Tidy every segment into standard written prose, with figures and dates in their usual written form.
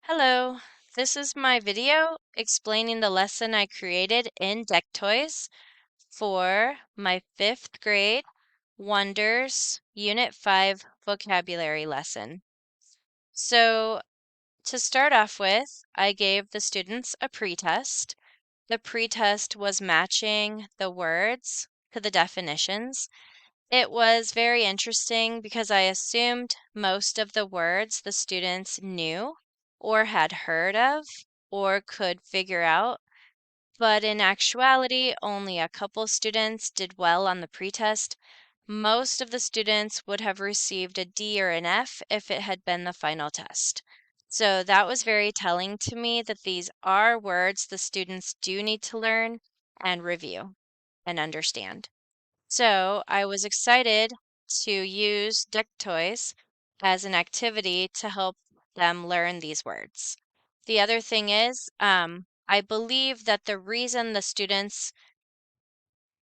Hello, this is my video explaining the lesson I created in Deck Toys for my 5th grade Wonders Unit 5 vocabulary lesson. So to start off with, I gave the students a pretest. The pretest was matching the words to the definitions. It was very interesting because I assumed most of the words the students knew or had heard of or could figure out, but in actuality, only a couple students did well on the pretest. Most of the students would have received a D or an F if it had been the final test. So that was very telling to me that these are words the students do need to learn and review and understand. So I was excited to use Deck Toys as an activity to help them learn these words. The other thing is, I believe that the reason the students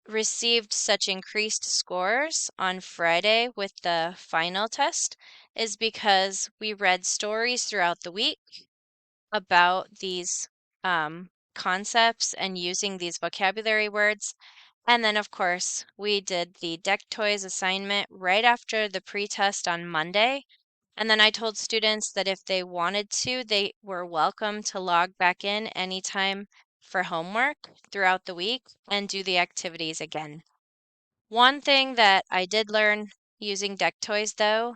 received such increased scores on Friday with the final test is because we read stories throughout the week about these concepts and using these vocabulary words. And then, of course, we did the Deck Toys assignment right after the pretest on Monday. And then I told students that if they wanted to, they were welcome to log back in anytime for homework throughout the week and do the activities again. One thing that I did learn using Deck Toys, though,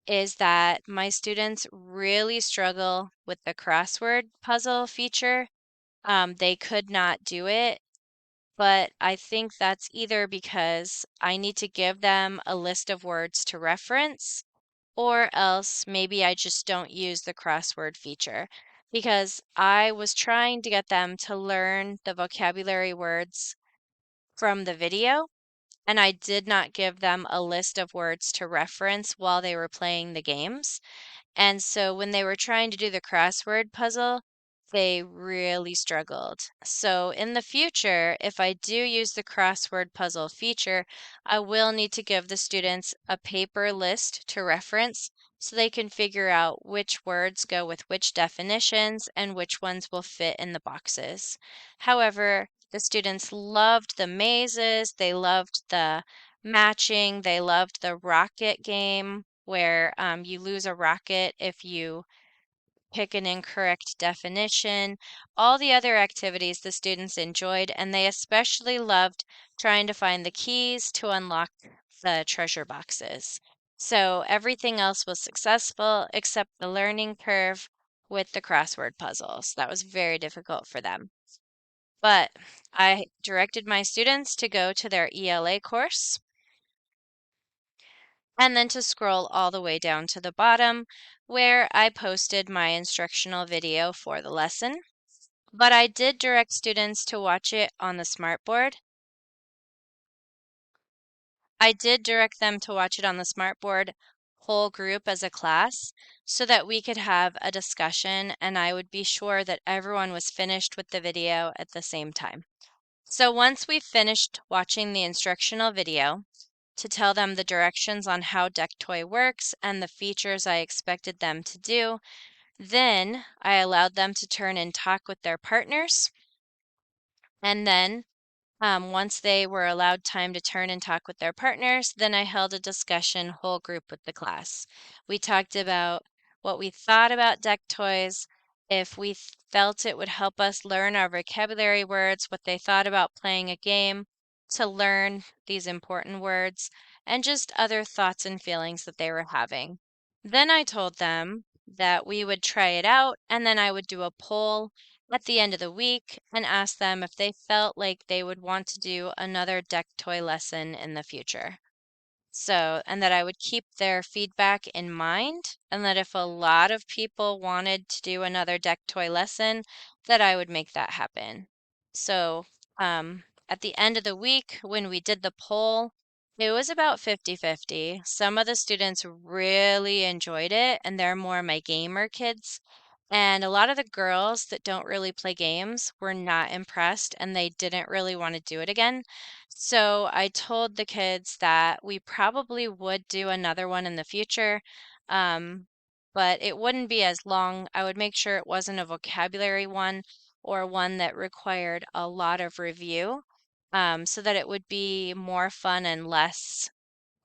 is that my students really struggle with the crossword puzzle feature. They could not do it, but I think that's either because I need to give them a list of words to reference, or else maybe I just don't use the crossword feature because I was trying to get them to learn the vocabulary words from the video, and I did not give them a list of words to reference while they were playing the games. And so when they were trying to do the crossword puzzle, they really struggled. So in the future, if I do use the crossword puzzle feature, I will need to give the students a paper list to reference so they can figure out which words go with which definitions and which ones will fit in the boxes. However, the students loved the mazes, they loved the matching, they loved the rocket game where you lose a rocket if you pick an incorrect definition. All the other activities the students enjoyed, and they especially loved trying to find the keys to unlock the treasure boxes. So everything else was successful except the learning curve with the crossword puzzles. That was very difficult for them. But I directed my students to go to their ELA course and then to scroll all the way down to the bottom where I posted my instructional video for the lesson. But I did direct students to watch it on the smartboard. I did direct them to watch it on the smartboard whole group as a class so that we could have a discussion and I would be sure that everyone was finished with the video at the same time. So once we finished watching the instructional video, to tell them the directions on how Deck Toy works and the features I expected them to do. Then I allowed them to turn and talk with their partners. And then once they were allowed time to turn and talk with their partners, then I held a discussion whole group with the class. We talked about what we thought about Deck Toys, if we felt it would help us learn our vocabulary words, what they thought about playing a game to learn these important words, and just other thoughts and feelings that they were having. Then I told them that we would try it out, and then I would do a poll at the end of the week and ask them if they felt like they would want to do another Deck Toy lesson in the future. So, and that I would keep their feedback in mind, and that if a lot of people wanted to do another Deck Toy lesson, that I would make that happen. So, at the end of the week, when we did the poll, it was about 50-50. Some of the students really enjoyed it, and they're more my gamer kids. And a lot of the girls that don't really play games were not impressed and they didn't really want to do it again. So I told the kids that we probably would do another one in the future. Um, but it wouldn't be as long. I would make sure it wasn't a vocabulary one or one that required a lot of review, so that it would be more fun and less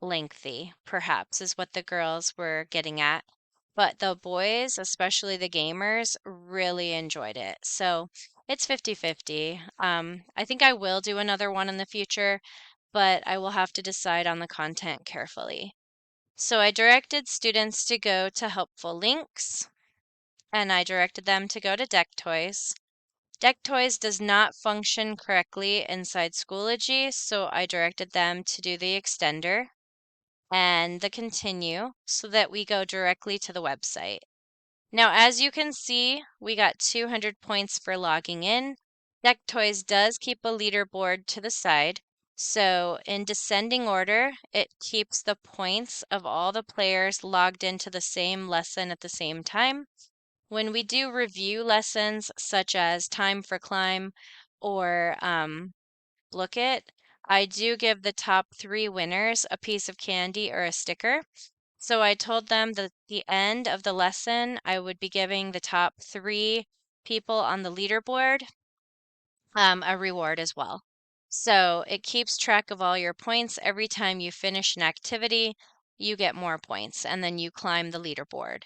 lengthy, perhaps, is what the girls were getting at. But the boys, especially the gamers, really enjoyed it. So it's 50-50. I think I will do another one in the future, but I will have to decide on the content carefully. So I directed students to go to helpful links, and I directed them to go to Deck Toys. Deck Toys does not function correctly inside Schoology, so I directed them to do the extender and the continue so that we go directly to the website. Now, as you can see, we got 200 points for logging in. Deck Toys does keep a leaderboard to the side. So in descending order, it keeps the points of all the players logged into the same lesson at the same time. When we do review lessons such as Time for Climb or Look It, I do give the top 3 winners a piece of candy or a sticker. So I told them that at the end of the lesson, I would be giving the top 3 people on the leaderboard a reward as well. So it keeps track of all your points. Every time you finish an activity, you get more points, and then you climb the leaderboard.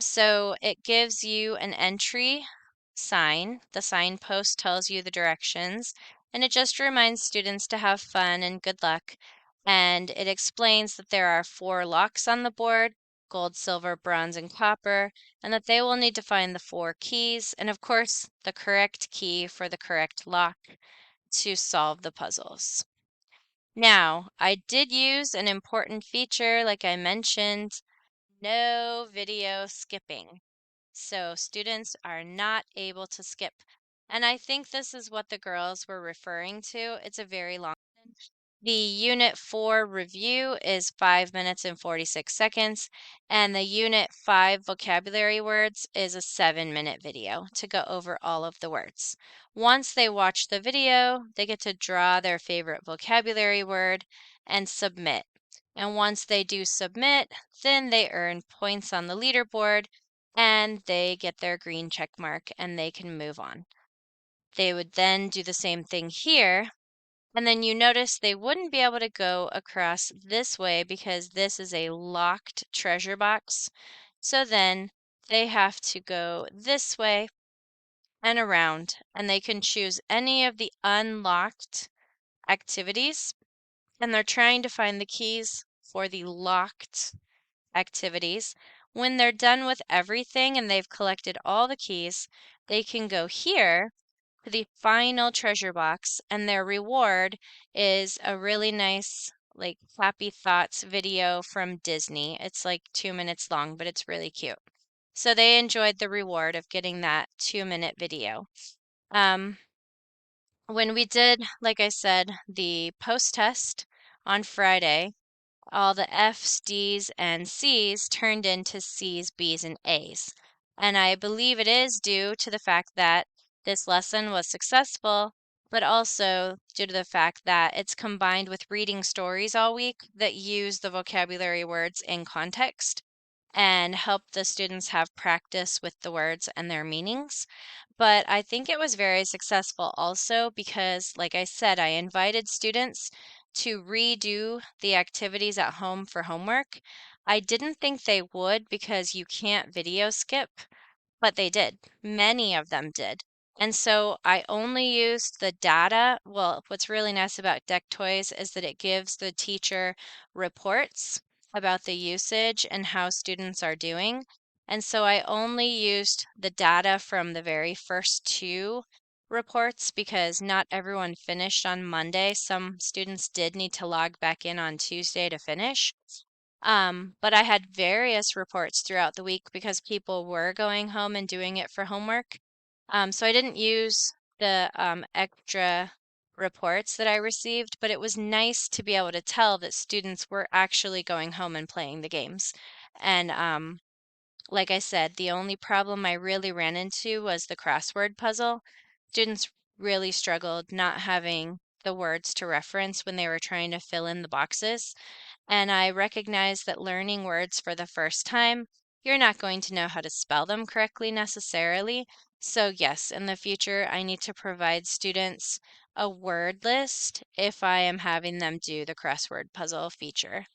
So it gives you an entry sign. The signpost tells you the directions, and it just reminds students to have fun and good luck. And it explains that there are 4 locks on the board: gold, silver, bronze, and copper, and that they will need to find the 4 keys, and of course, the correct key for the correct lock to solve the puzzles. Now, I did use an important feature, like I mentioned, no video skipping. So students are not able to skip. And I think this is what the girls were referring to. It's a very long. The Unit 4 review is 5 minutes and 46 seconds, and the Unit 5 vocabulary words is a 7-minute video to go over all of the words. Once they watch the video, they get to draw their favorite vocabulary word and submit. And once they do submit, then they earn points on the leaderboard and they get their green check mark and they can move on. They would then do the same thing here, and then you notice they wouldn't be able to go across this way because this is a locked treasure box. So then they have to go this way and around, and they can choose any of the unlocked activities. And they're trying to find the keys for the locked activities. When they're done with everything and they've collected all the keys, they can go here to the final treasure box, and their reward is a really nice, like, Happy Thoughts video from Disney. It's like 2 minutes long, but it's really cute. So they enjoyed the reward of getting that 2-minute video. When we did, like I said, the post test on Friday, all the F's, D's, and C's turned into C's, B's, and A's. And I believe it is due to the fact that this lesson was successful, but also due to the fact that it's combined with reading stories all week that use the vocabulary words in context and help the students have practice with the words and their meanings. But I think it was very successful also because, like I said, I invited students to redo the activities at home for homework. I didn't think they would because you can't video skip, but they did. Many of them did. And so I only used the data. Well, what's really nice about Deck Toys is that it gives the teacher reports about the usage and how students are doing. And so I only used the data from the very first 2 reports because not everyone finished on Monday. Some students did need to log back in on Tuesday to finish. But I had various reports throughout the week because people were going home and doing it for homework. So I didn't use the extra reports that I received, but it was nice to be able to tell that students were actually going home and playing the games. And like I said, the only problem I really ran into was the crossword puzzle. Students really struggled not having the words to reference when they were trying to fill in the boxes. And I recognized that learning words for the first time you're not going to know how to spell them correctly necessarily. So yes, in the future, I need to provide students a word list if I am having them do the crossword puzzle feature.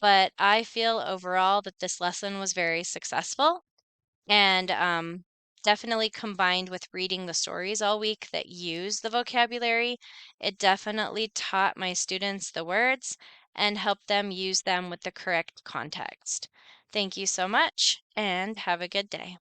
But I feel overall that this lesson was very successful and definitely combined with reading the stories all week that use the vocabulary, it definitely taught my students the words and helped them use them with the correct context. Thank you so much and have a good day.